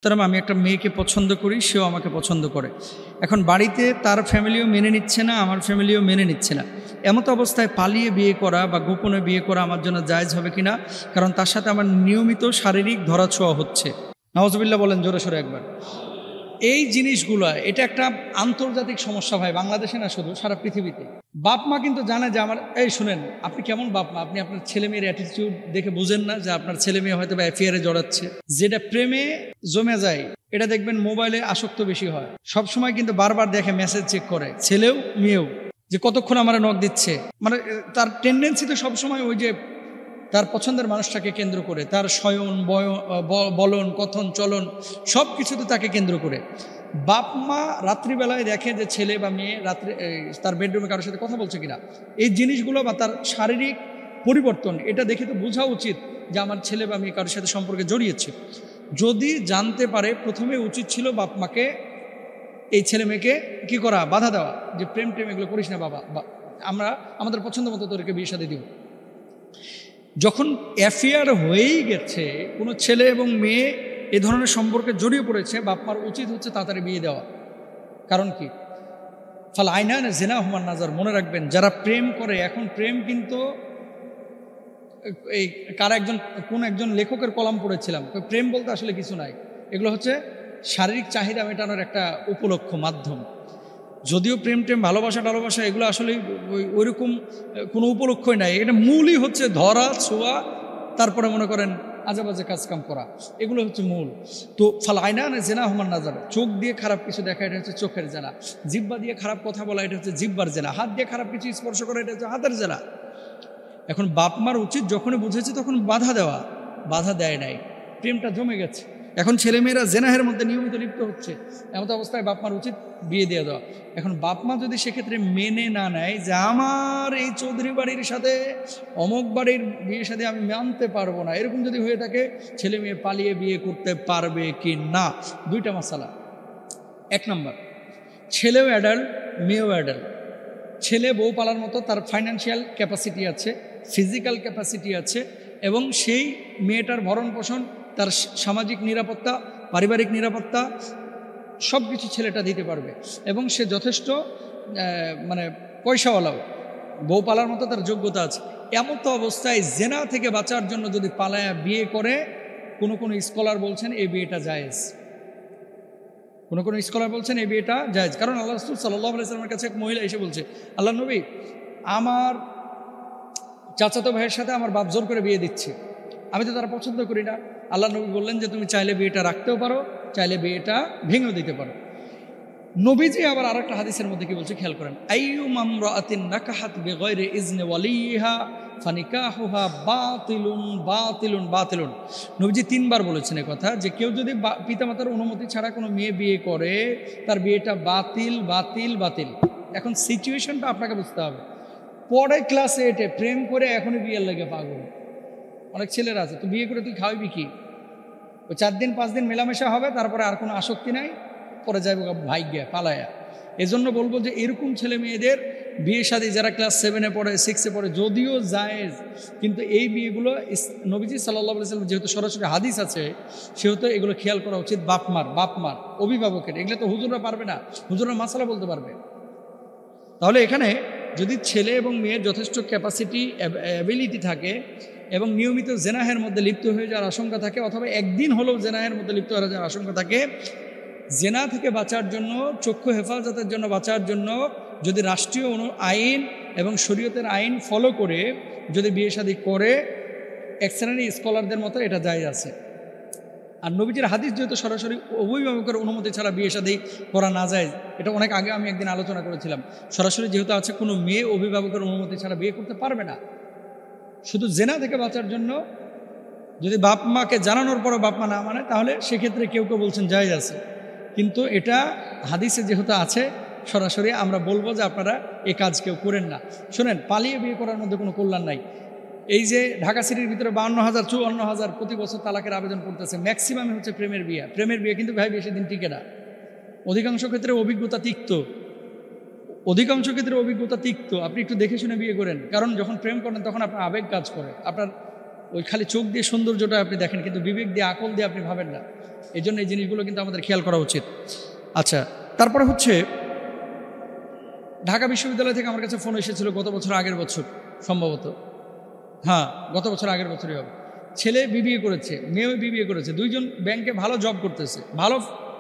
সুতরাং আমি একটা মেয়েকে পছন্দ করি, সেও আমাকে পছন্দ করে। এখন বাড়িতে তার ফ্যামিলিও মেনে নিচ্ছে না, আমার ফ্যামিলিও মেনে নিচ্ছে না। এমত অবস্থায় পালিয়ে বিয়ে করা বা গোপনে বিয়ে করা আমার জন্য জায়েজ হবে কিনা? কারণ তার সাথে আমার নিয়মিত শারীরিক ধরাছোঁয়া হচ্ছে। নাউজুবিল্লাহ বলেন জোরে সোরে একবার। এই জিনিসগুলো এটা একটা আন্তর্জাতিক সমস্যা ভাই, বাংলাদেশে না শুধু, সারা পৃথিবীতে। বাপ মা কিন্তু জানে যে আমার, এই শুনেন, আপনি কেমন বাপ মা? আপনি আপনার ছেলে মেয়ের অ্যাটিটিউড দেখে বুঝেন না যে আপনার ছেলে মেয়ে হয়তো বা অ্যাফেয়ারে জড়াচ্ছে? যেটা প্রেমে জমে যায় এটা দেখবেন মোবাইলে আসক্ত বেশি হয়। সবসময় কিন্তু বারবার দেখে, মেসেজ চেক করে, ছেলেও মেয়েও, যে কতক্ষণ আমার নক দিচ্ছে। মানে তার টেন্ডেন্সি তো সবসময় ওই যে তার পছন্দের মানুষটাকে কেন্দ্র করে, তার শয়ন বলন কথন চলন সব কিছুতে তাকে কেন্দ্র করে। বাপ মা রাত্রিবেলায় দেখে যে ছেলে বা মেয়ে রাত্রে তার বেডরুমে কারোর সাথে কথা বলছে কিনা, এই জিনিসগুলো বা তার শারীরিক পরিবর্তন, এটা দেখে তো বোঝা উচিত যে আমার ছেলে বা মেয়ে কারোর সাথে সম্পর্কে জড়িয়েছে। যদি জানতে পারে, প্রথমে উচিত ছিল বাপ মাকে এই ছেলে মেয়েকে কী করা, বাধা দেওয়া, যে প্রেম টেম এগুলো করিস না বাবা, আমরা আমাদের পছন্দ মতো তোদেরকে বিয়ে শাদী দিব। যখন অ্যাফেয়ার হয়েই গেছে, কোনো ছেলে এবং মেয়ে এ ধরনের সম্পর্কে জড়িয়ে পড়েছে, বাপমার উচিত হচ্ছে তাড়াতাড়ি বিয়ে দেওয়া। কারণ কি? ফাল আইনান জেনা হুমান নাজার। মনে রাখবেন, যারা প্রেম করে, এখন প্রেম কিন্তু এই কোন একজন লেখকের কলাম পড়েছিলাম, প্রেম বলতে আসলে কিছু নাই, এগুলো হচ্ছে শারীরিক চাহিদা মেটানোর একটা উপলক্ষ, মাধ্যম। যদিও প্রেম টেম ভালোবাসা এগুলো আসলে ওইরকম কোনো উপলক্ষই নাই। এটা মূলই হচ্ছে ধরা ছোঁয়া, তারপরে মনে করেন আজেবাজে কাজকাম করা, এগুলো হচ্ছে মূল। তো ফাল আইনা জেনা হুমান নাজার, চোখ দিয়ে খারাপ কিছু দেখা, এটা হচ্ছে চোখের জেনা। জিব্বা দিয়ে খারাপ কথা বলা, এটা হচ্ছে জিব্বার জেনা। হাত দিয়ে খারাপ কিছু স্পর্শ করা, এটা হচ্ছে হাতের জেনা। এখন বাপ মার উচিত যখনই বুঝেছে তখন বাধা দেওয়া, বাধা দেয় নাই, প্রেমটা জমে গেছে। এখন ছেলেমেয়েরা জেনাহের মধ্যে নিয়মিত লিপ্ত হচ্ছে, এমত অবস্থায় বাপ মার উচিত বিয়ে দিয়ে দেওয়া। এখন বাপ মা যদি সেক্ষেত্রে মেনে না নেয় যে আমার এই চৌধুরী বাড়ির সাথে অমুক বাড়ির বিয়ে সাথে আমি মানতে পারবো না, এরকম যদি হয়ে থাকে, ছেলে মেয়ে পালিয়ে বিয়ে করতে পারবে কি না? দুইটা মাসালা। এক নম্বর, ছেলেও অ্যাডাল্ট, মেয়েও অ্যাডাল্ট। ছেলে বউ পালার মতো তার ফাইন্যান্সিয়াল ক্যাপাসিটি আছে, ফিজিক্যাল ক্যাপাসিটি আছে, এবং সেই মেয়েটার ভরণ পোষণ, তার সামাজিক নিরাপত্তা, পারিবারিক নিরাপত্তা সব কিছু ছেলেটা দিতে পারবে, এবং সে যথেষ্ট মানে পয়সাওয়ালাও, বউ পালার মতো তার যোগ্যতা আছে। এমত অবস্থায় জেনা থেকে বাঁচার জন্য যদি পালায়া বিয়ে করে, কোনো স্কলার বলছেন এই বিয়েটা জায়েজ। কোনো স্কলার বলছেন এই বিয়েটা জায়েজ। কারণ আল্লাহ রাসূল সাল্লাল্লাহু আলাইহি ওয়াসাল্লামের কাছে এক মহিলা এসে বলছে, আল্লাহ নবী, আমার চাচাতো ভাইয়ের সাথে আমার বাপ জোর করে বিয়ে দিচ্ছে, আমি তো তারা পছন্দ করি না। আল্লাহ নবী বললেন যে তুমি চাইলে বিয়েটা রাখতেও পারো, চাইলে বিয়েটা ভেঙেও দিতে পারো। নবীজি আবার আরেকটা হাদিসের মধ্যে কি বলছে খেয়াল করেন, আইয়ুমা ইমরাআতিন নাকাহাত বিগাইরি ইজনি ওয়ালিহা ফানিকাহুহা বাতিলুন বাতিলুন বাতিলুন। নবীজি তিনবার বলেছেন এই কথা, যে কেউ যদি পিতামাতার অনুমতি ছাড়া কোনো মেয়ে বিয়ে করে, তার বিয়েটা বাতিল বাতিল বাতিল। এখন সিচুয়েশনটা আপনাকে বুঝতে হবে। পরে ক্লাস 8-এ প্রেম করে এখনই বিয়ের লাগে পাগল অনেক ছেলেরা আছে। তো বিয়ে করে তুই খাওয়াবি কি? ওই 4 দিন 5 দিন মেলামেশা হবে, তারপরে আর কোনো আসক্তি নাই, পরে যাইব ভাগ্যা পালায়া। এজন্য বলবো যে এরকম ছেলে মেয়েদের বিয়ে শাদী, যারা ক্লাস 7-এ পড়ে, 6-এ পড়ে, যদিও জায়েজ, কিন্তু এই বিয়েগুলো নবীজি সাল্লাল্লাহু আলাইহি ওয়াসাল্লাম যেহেতু সরাসরি হাদিস আছে, সেহেতু এগুলো খেয়াল করা উচিত বাপমার অভিভাবকের। এগুলো তো হুজুররা পারবে না, হুজুররা মাসালা বলতে পারবে। তাহলে এখানে যদি ছেলে এবং মেয়ের যথেষ্ট ক্যাপাসিটি, অ্যাবিলিটি থাকে, এবং নিয়মিত জেনাহের মধ্যে লিপ্ত হয়ে যাওয়ার আশঙ্কা থাকে, অথবা একদিন হলেও জেনাহের মধ্যে লিপ্ত হয়ে যাওয়ার আশঙ্কা থাকে, জেনা থেকে বাঁচার জন্য, চক্ষু হেফাজতের জন্য বাঁচার জন্য, যদি রাষ্ট্রীয় আইন এবং শরীয়তের আইন ফলো করে যদি বিয়ে শাদী করে, এক শ্রেণীর স্কলারদের মতো এটা জায়েজ আছে। আর নবীজির হাদিস যেহেতু সরাসরি অভিভাবকের অনুমতি ছাড়া বিয়ে শাদী করা না যায়, এটা অনেক আগে আমি একদিন আলোচনা করেছিলাম। সরাসরি যেহেতু আছে, কোনো মেয়ে অভিভাবকের অনুমতি ছাড়া বিয়ে করতে পারবে না। শুধু জেনা থেকে বাঁচার জন্য যদি বাপ মাকে জানানোর পরও বাপ মা না মানে, তাহলে সেক্ষেত্রে কেউ বলছেন জায়েজ আছে। কিন্তু এটা হাদিসে যেহেতু আছে, সরাসরি আমরা বলবো যে আপনারা এ কাজ কেউ করেন না। শোনেন, পালিয়ে বিয়ে করার মধ্যে কোনো কল্যাণ নাই। এই যে ঢাকা সিটির ভিতরে 52,000 54,000 প্রতি বছর তালাকের আবেদন করতেছে, ম্যাক্সিমামই হচ্ছে প্রেমের বিয়ে কিন্তু ভাই বেশি দিন টিকে না। অধিকাংশ ক্ষেত্রে অভিজ্ঞতা তিক্ত। আপনি একটু দেখে শুনে বিয়ে করেন, কারণ যখন প্রেম করেন তখন আপনার আবেগ কাজ করে, আপনার ওই খালি চোখ দিয়ে সৌন্দর্যটা আপনি দেখেন, কিন্তু বিবেক দিয়ে, আকল দিয়ে আপনি ভাবেন না। এই জন্য এই জিনিসগুলো কিন্তু আমাদের খেয়াল করা উচিত। আচ্ছা, তারপরে হচ্ছে ঢাকা বিশ্ববিদ্যালয় থেকে আমার কাছে ফোন এসেছিল গত বছর আগের বছর সম্ভবত, হ্যাঁ গত বছর আগের বছরই হবে। ছেলে বিবিএ করেছে, মেয়েও বিবিএ করেছে, দুইজন ব্যাংকে ভালো জব করতেছে, ভালো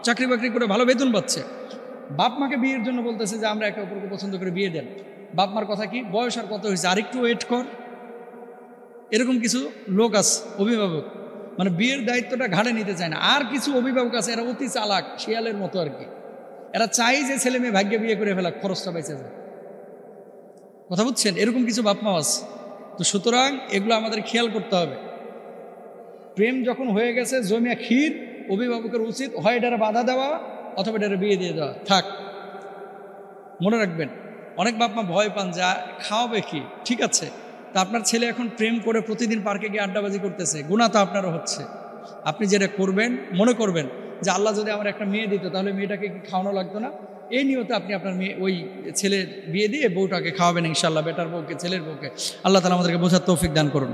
চাকরি বাকরি করে ভালো বেতন পাচ্ছে। বাপ মাকে বিয়ের জন্য বলতেছে যে আমরা একে অপরকে পছন্দ করে বিয়ে দেন। বাপ মার কথা কি, বয়স আর কত হয়েছে, আরেকটু ওয়েট কর। এরকম কিছু লোক আছে অভিভাবক, মানে বিয়ের দায়িত্বটা ঘাড়ে নিতে চায় না। আর কিছু অভিভাবক আছে, এরা অতি চালাক, শিয়ালের মতো আর কি। এরা চাই যে ছেলে মেয়ে ভাগ্যে বিয়ে করে ফেলা, খরচটা বেঁচে যায়। কথা বুঝছেন? এরকম কিছু বাপ মা আছে। তো সুতরাং এগুলো আমাদের খেয়াল করতে হবে। প্রেম যখন হয়ে গেছে জমিয়া ক্ষীর, অভিভাবকের উচিত হয় এটারে বাধা দেওয়া অথবা এটারে বিয়ে দিয়ে দেওয়া। থাক, মনে রাখবেন। অনেক বাপ মা ভয় পান যা খাওয়াবে কি, ঠিক আছে। তা আপনার ছেলে এখন প্রেম করে প্রতিদিন পার্কে গিয়ে আড্ডাবাজি করতেছে, গুনাহ তো আপনারও হচ্ছে। আপনি যেটা করবেন, মনে করবেন যে আল্লাহ যদি আমার একটা মেয়ে দিত তাহলে মেয়েটাকে কি খাওয়ানো লাগতো না। এই নিয়তে আপনি আপনার মেয়ে ওই ছেলের বিয়ে দিয়ে বউটাকে খাওয়াবেন ইনশাআল্লাহ, বেটার বউকে, ছেলের বউকে। আল্লাহ তাআলা আমাদেরকে বোঝার তৌফিক দান করুন।